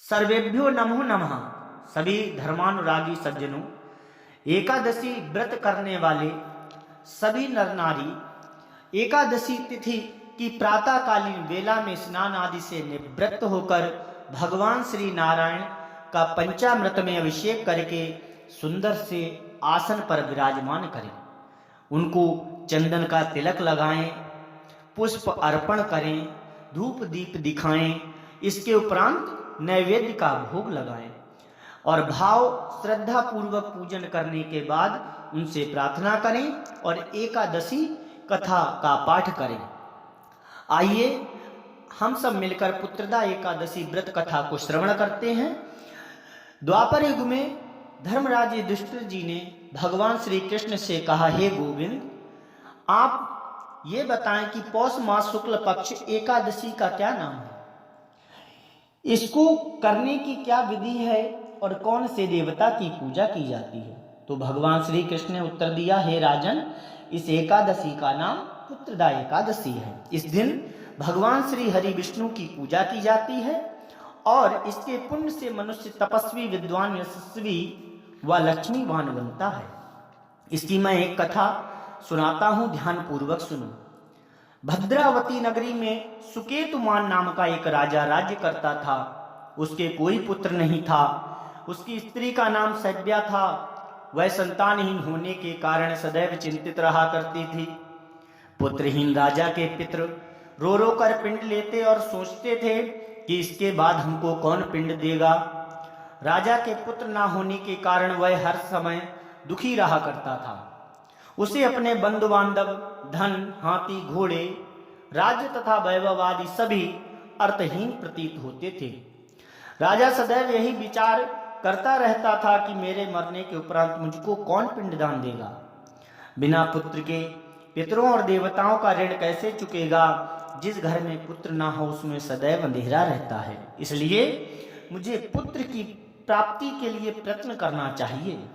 सर्वेभ्यो नमो नमः। सभी धर्मानुरागी सज्जनों, एकादशी व्रत करने वाले सभी नर नारी एकादशी तिथि की प्रातःकालीन वेला में स्नान आदि से निवृत्त होकर भगवान श्री नारायण का पंचामृत में अभिषेक करके सुंदर से आसन पर विराजमान करें। उनको चंदन का तिलक लगाएं, पुष्प अर्पण करें, धूप दीप दिखाएं। इसके उपरांत नैवेद्य का भोग लगाएं और भाव श्रद्धा पूर्वक पूजन करने के बाद उनसे प्रार्थना करें और एकादशी कथा का पाठ करें। आइए हम सब मिलकर पुत्रदा एकादशी व्रत कथा को श्रवण करते हैं। द्वापर युग में धर्मराज युधिष्ठिर जी ने भगवान श्री कृष्ण से कहा, हे गोविंद, आप ये बताएं कि पौष मास शुक्ल पक्ष एकादशी का क्या नाम है, इसको करने की क्या विधि है और कौन से देवता की पूजा की जाती है। तो भगवान श्री कृष्ण ने उत्तर दिया, हे राजन, इस एकादशी का नाम पुत्रदा एकादशी है। इस दिन भगवान श्री हरि विष्णु की पूजा की जाती है और इसके पुण्य से मनुष्य तपस्वी, विद्वान, यशस्वी व लक्ष्मीवान बनता है। इसकी मैं एक कथा सुनाता हूं, ध्यान पूर्वक सुनो। भद्रावती नगरी में सुकेतुमान नाम का एक राजा राज्य करता था। उसके कोई पुत्र नहीं था। उसकी स्त्री का नाम सभ्या था। वह संतानहीन होने के कारण सदैव चिंतित रहा करती थी। पुत्रहीन राजा के पितृ रो रो कर पिंड लेते और सोचते थे कि इसके बाद हमको कौन पिंड देगा। राजा के पुत्र ना होने के कारण वह हर समय दुखी रहा करता था। उसे अपने बंधु बांधव, धन, हाथी, घोड़े, राज्य तथा वैभव आदि सभी अर्थहीन प्रतीत होते थे। राजा सदैव यही विचार करता रहता था कि मेरे मरने के उपरांत मुझको कौन पिंडदान देगा। बिना पुत्र के पितरों और देवताओं का ऋण कैसे चुकेगा। जिस घर में पुत्र ना हो उसमें सदैव अंधेरा रहता है। इसलिए मुझे पुत्र की प्राप्ति के लिए प्रयत्न करना चाहिए।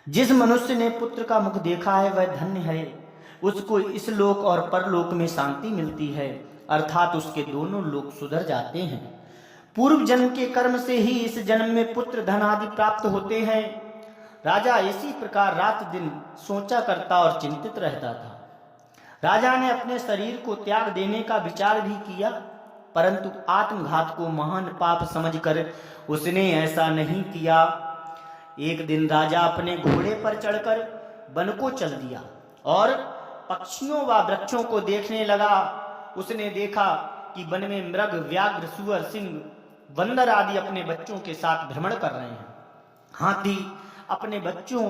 जिस मनुष्य ने पुत्र का मुख देखा है वह धन्य है। उसको इस लोक और परलोक में शांति मिलती है, अर्थात उसके दोनों लोक सुधर जाते हैं। पूर्व जन्म के कर्म से ही इस जन्म में पुत्र, धन आदि प्राप्त होते हैं। राजा इसी प्रकार रात दिन सोचा करता और चिंतित रहता था। राजा ने अपने शरीर को त्याग देने का विचार भी किया, परंतु आत्मघात को महान पाप समझकर उसने ऐसा नहीं किया। एक दिन राजा अपने घोड़े पर चढ़कर वन को चल दिया और पक्षियों व वृक्षों को देखने लगा। उसने देखा कि वन में मृग, व्याघ्र, सुअर, सिंह, बंदर आदि अपने बच्चों के साथ भ्रमण कर रहे हैं। हाथी अपने बच्चों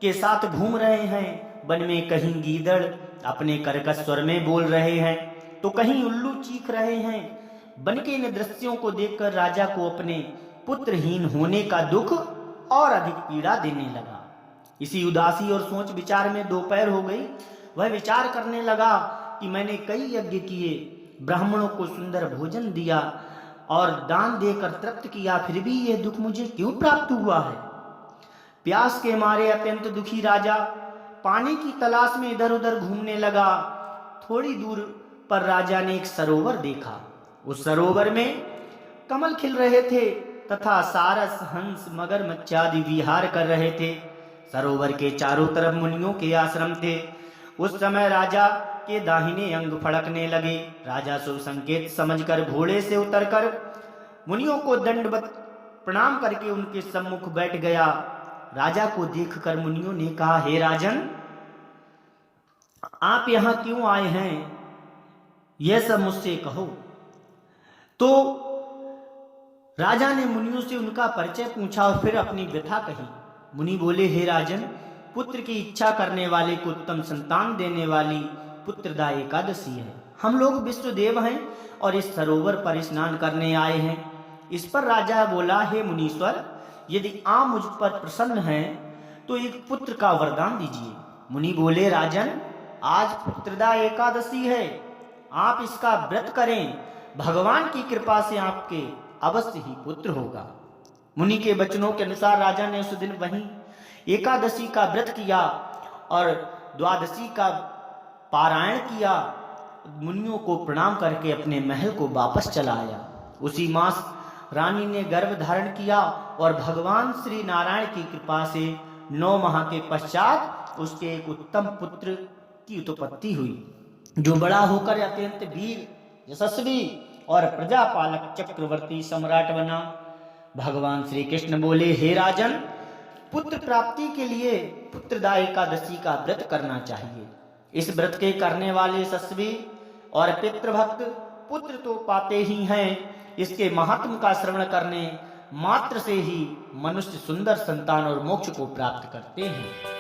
के साथ घूम रहे हैं। वन में कहीं गीदड़ अपने कर्कश स्वर में बोल रहे हैं तो कहीं उल्लू चीख रहे हैं। वन के इन दृश्यों को देखकर राजा को अपने पुत्रहीन होने का दुख और अधिक पीड़ा देने लगा। इसी उदासी और सोच विचार में दोपहर हो गई। वह विचार करने लगा कि मैंने कई यज्ञ किए, ब्राह्मणों को सुंदर भोजन दिया और दान देकर तृप्त किया, फिर भी यह दुख मुझे क्यों प्राप्त हुआ है। प्यास के मारे अत्यंत दुखी राजा पानी की तलाश में इधर उधर घूमने लगा। थोड़ी दूर पर राजा ने एक सरोवर देखा। उस सरोवर में कमल खिल रहे थे तथा सारस, हंस, मगरमच्छ आदि विहार कर रहे थे। सरोवर के चारों तरफ मुनियों के आश्रम थे। उस समय राजा के दाहिने अंग फड़कने लगे। राजा शुभ संकेत समझकर घोड़े से उतरकर मुनियों को दंडवत प्रणाम करके उनके सम्मुख बैठ गया। राजा को देखकर मुनियों ने कहा, हे राजन, आप यहां क्यों आए हैं, यह सब मुझसे कहो। तो राजा ने मुनियों से उनका परिचय पूछा और फिर अपनी व्यथा कही। मुनि बोले, हे राजन, पुत्र की इच्छा करने वाले को उत्तम संतान देने वाली पुत्रदा एकादशी है। हम लोग विश्वदेव हैं और इस सरोवर पर स्नान करने आए हैं। इस पर राजा बोला, हे मुनीश्वर, यदि आप मुझ पर प्रसन्न हैं तो एक पुत्र का वरदान दीजिए। मुनि बोले, राजन, आज पुत्रदा एकादशी है, आप इसका व्रत करें। भगवान की कृपा से आपके अवश्य ही पुत्र होगा। मुनि के वचनों के अनुसार राजा ने उस दिन वहीं एकादशी का व्रत किया और द्वादशी का पारायण किया। मुनियों को प्रणाम करके अपने महल को वापस चला आया। उसी मास रानी ने गर्भ धारण किया और भगवान श्री नारायण की कृपा से 9 माह के पश्चात उसके एक उत्तम पुत्र की उत्पत्ति हुई, जो बड़ा होकर अत्यंत वीर, यशस्वी और प्रजापालक चक्रवर्ती सम्राट बना। भगवान श्री कृष्ण बोले, हे राजन, पुत्र प्राप्ति के लिए पुत्रदा एकादशी का व्रत करना चाहिए। इस व्रत के करने वाले यशस्वी और पितृभक्त पुत्र तो पाते ही हैं, इसके महात्म का श्रवण करने मात्र से ही मनुष्य सुंदर संतान और मोक्ष को प्राप्त करते हैं।